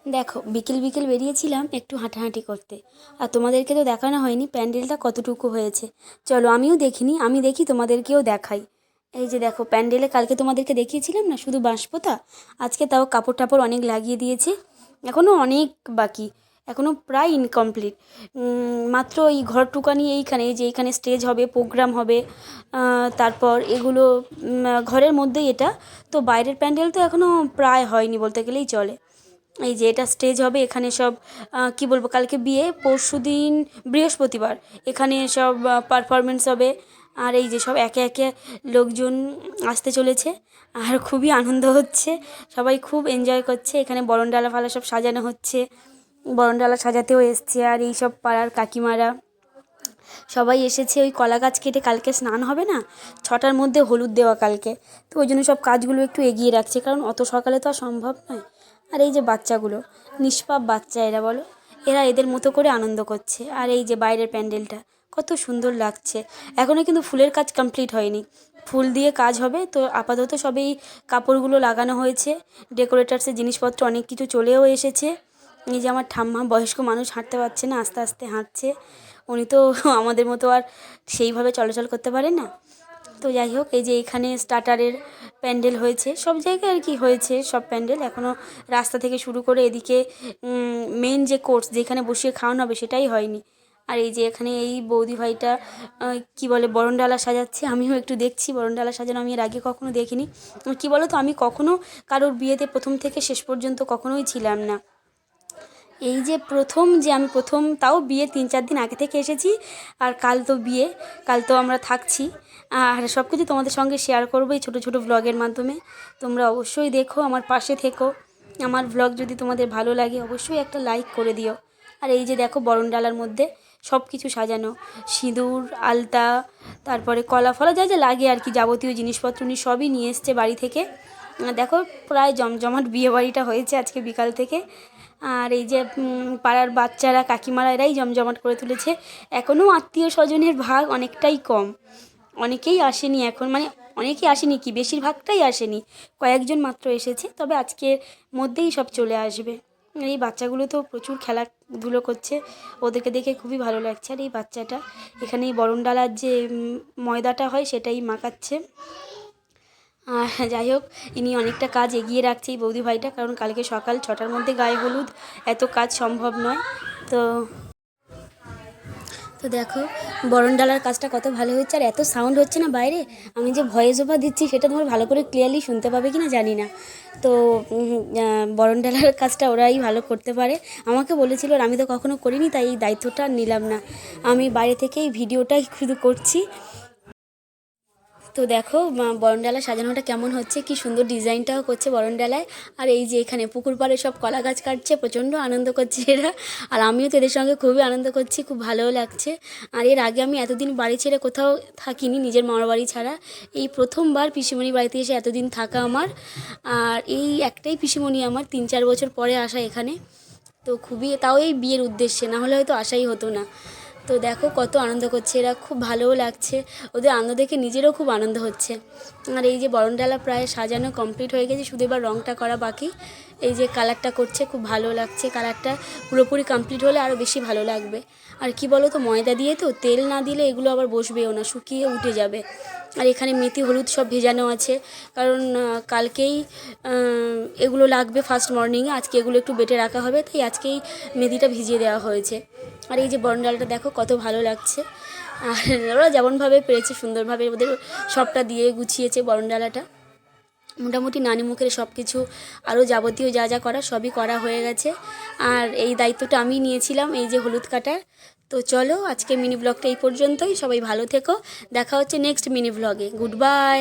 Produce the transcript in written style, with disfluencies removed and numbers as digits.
দেখো বিকেল বিকেল বেরিয়েছিলাম একটু হাঁটাহাঁটি করতে। আর তোমাদেরকে তো দেখানো হয়নি প্যান্ডেলটা কতটুকু হয়েছে। চলো আমিও দেখিনি, আমি দেখি তোমাদেরকেও দেখাই। এই যে দেখো প্যান্ডেলে কালকে তোমাদেরকে দেখিয়েছিলাম না শুধু বাঁশ পোতা, আজকে তাও কাপড় টাপড় অনেক লাগিয়ে দিয়েছে। এখনও অনেক বাকি, এখনও প্রায় ইনকমপ্লিট। মাত্র এই ঘরটুকানি এইখানে, এই যে এইখানে স্টেজ হবে, প্রোগ্রাম হবে, তারপর এগুলো ঘরের মধ্যেই এটা। তো বাইরের প্যান্ডেল তো এখনও প্রায় হয়নি বলতে গেলেই চলে। এই যে এটা স্টেজ হবে, এখানে সব কি বলবো, কালকে বিয়ে, পরশুদিন বৃহস্পতিবার এখানে সব পারফরমেন্স হবে। আর এই যে সব একে একে লোকজন আসতে চলেছে, আর খুবই আনন্দ হচ্ছে, সবাই খুব এনজয় করছে। এখানে বরণডালা ফালা সব সাজানো হচ্ছে, বরণডালা সাজাতেও এসছে। আর এই সব পাড়ার কাকিমারা সবাই এসেছে। ওই কলা গাছ কেটে কালকে স্নান হবে না, 6টার মধ্যে হলুদ দেওয়া কালকে, তো ওই জন্য সব কাজগুলো একটু এগিয়ে রাখছে, কারণ অত সকালে তো আর সম্ভব নয়। আর এই যে বাচ্চাগুলো, নিষ্পাপ বাচ্চা এরা, বলো, এরা এদের মতো করে আনন্দ করছে। আর এই যে বাইরের প্যান্ডেলটা কত সুন্দর লাগছে। এখনও কিন্তু ফুলের কাজ কমপ্লিট হয়নি, ফুল দিয়ে কাজ হবে। তো আপাতত সবেই কাপড়গুলো লাগানো হয়েছে, ডেকোরেটার্সের জিনিসপত্র অনেক কিছু চলেও এসেছে। এই যে আমার ঠাম্মা, বয়স্ক মানুষ, হাঁটতে পারছে না, আস্তে আস্তে হাঁটছে। উনি তো আমাদের মতো আর সেইভাবে চলাচল করতে পারেন না। তো যাই হোক, এই যে এখানে স্টার্টারের প্যান্ডেল হয়েছে, সব জায়গায় আর কি হয়েছে সব প্যান্ডেল। এখনও রাস্তা থেকে শুরু করে এদিকে মেন যে কোর্স যেখানে বসিয়ে খাওয়ানো হবে সেটাই হয়নি। আর এই যে এখানে এই বৌদি ভাইটা কি বলে বরণডালা সাজাচ্ছে, আমিও একটু দেখছি বরণডালা সাজানো, আমি এর আগে কখনো দেখিনি। কি বলো তো, আমি কখনো কারোর বিয়েতে প্রথম থেকে শেষ পর্যন্ত কখনোই ছিলাম না। এই যে প্রথম, যে আমি প্রথম, তাও বিয়ে 3-4 দিন আগে থেকে এসেছি। আর কাল তো বিয়ে, কাল তো আমরা থাকছি। আর সব কিছু তোমাদের সঙ্গে শেয়ার করবো এই ছোটো ছোটো ভ্লগের মাধ্যমে। তোমরা অবশ্যই দেখো, আমার পাশে থেকো। আমার ভ্লগ যদি তোমাদের ভালো লাগে অবশ্যই একটা লাইক করে দিও। আর এই যে দেখো বরণডালার মধ্যে সব কিছু সাজানো, সিঁদুর, আলতা, তারপরে কলা ফলা যা যা লাগে আর কি, যাবতীয় জিনিসপত্র উনি সবই নিয়ে এসছে বাড়ি থেকে। দেখো প্রায় জমজমাট বিয়ে বাড়িটা হয়েছে আজকে বিকাল থেকে। আর এই যে পাড়ার বাচ্চারা, কাকিমারা, এরাই জমজমাট করে তুলেছে। এখনও আত্মীয় স্বজনের ভাগ অনেকটাই কম, অনেকেই আসেনি এখন, মানে অনেকেই আসেনি কি, বেশিরভাগটাই আসেনি, কয়েকজন মাত্র এসেছে। তবে আজকের মধ্যেই সব চলে আসবে। এই বাচ্চাগুলো তো প্রচুর খেলাধুলো করছে, ওদেরকে দেখে খুবই ভালো লাগছে। আর এই বাচ্চাটা এখানে এই বরণডালার যে ময়দাটা হয় সেটাই মাখাচ্ছে। আর যাই হোক, ইনি অনেকটা কাজ এগিয়ে রাখছে এই বৌদি ভাইটা, কারণ কালকে সকাল 6টার মধ্যে গায়ে হলুদ, এত কাজ সম্ভব নয়। তো তো দেখো বরণডালার কাজটা কত ভালো হচ্ছে, আর এত সাউন্ড হচ্ছে না বাইরে, আমি যে ভয়েস ওভার দিচ্ছি সেটা তোমার ভালো করে ক্লিয়ারলি শুনতে পাবে কি না জানি না। তো বরণডালার কাজটা ওরাই ভালো করতে পারে, আমাকে বলেছিল, আর আমি তো কখনো করিনি, তাই এই দায়িত্বটা নিলাম না। আমি বাইরে থেকেই ভিডিওটাই শুধু করছি। তো দেখো বরণডালা সাজানোটা কেমন হচ্ছে, কি সুন্দর ডিজাইনটাও করছে বরণডালায়। আর এই যে এখানে পুকুর পাড়ে সব কলা গাছ কাটছে, প্রচণ্ড আনন্দ করছে এরা। আর আমিও তো এদের সঙ্গে খুবই আনন্দ করছি, খুব ভালোও লাগছে। আর এর আগে আমি এতদিন বাড়ি ছেড়ে কোথাও থাকিনি, নিজের মামার বাড়ি ছাড়া। এই প্রথমবার পিসিমণির বাড়িতে এসে এতদিন থাকা আমার। আর এই একটাই পিসিমণি আমার, 3-4 বছর পরে আসা এখানে। তো খুবই, তাও এই বিয়ের উদ্দেশ্যে, না হলে হয়তো আসাই হতো না। তো দেখো কত আনন্দ করছে এরা, খুব ভালোও লাগছে, ওদের আনন্দ দেখে নিজেরও খুব আনন্দ হচ্ছে। আর এই যে বরণডালা প্রায় সাজানো কমপ্লিট হয়ে গেছে, শুধু এবার রঙটা করা বাকি। এই যে কালারটা করছে, খুব ভালো লাগছে, কালারটা পুরোপুরি কমপ্লিট হলে আরও বেশি ভালো লাগবে। আর কি বলো তো, ময়দা দিয়ে তো, তেল না দিলে এগুলো আবার বসবেও না, শুকিয়ে উঠে যাবে। আর এখানে মেথি হলুদ সব ভেজানো আছে, কারণ কালকেই এগুলো লাগবে ফার্স্ট মর্নিংয়ে, আজকে এগুলো একটু বেটে রাখা হবে, তাই আজকেই মেথিটা ভিজিয়ে দেওয়া হয়েছে। আর এই যে বরণডালটা দেখো কত ভালো লাগছে। আর ওরা যেমনভাবে পেরেছে সুন্দরভাবে ওদের সবটা দিয়ে গুছিয়েছে বরণডালাটা। মোটামুটি নানি মুখের সব কিছু, আরও যাবতীয় যা যা করা সবই করা হয়ে গেছে। আর এই দায়িত্বটা আমি নিয়েছিলাম, এই যে হলুদ কাটার। তো চলো আজকে মিনি ব্লগটা এই পর্যন্তই, সবাই ভালো থেকো, দেখা হচ্ছে নেক্সট মিনি ব্লগে, গুড বাই।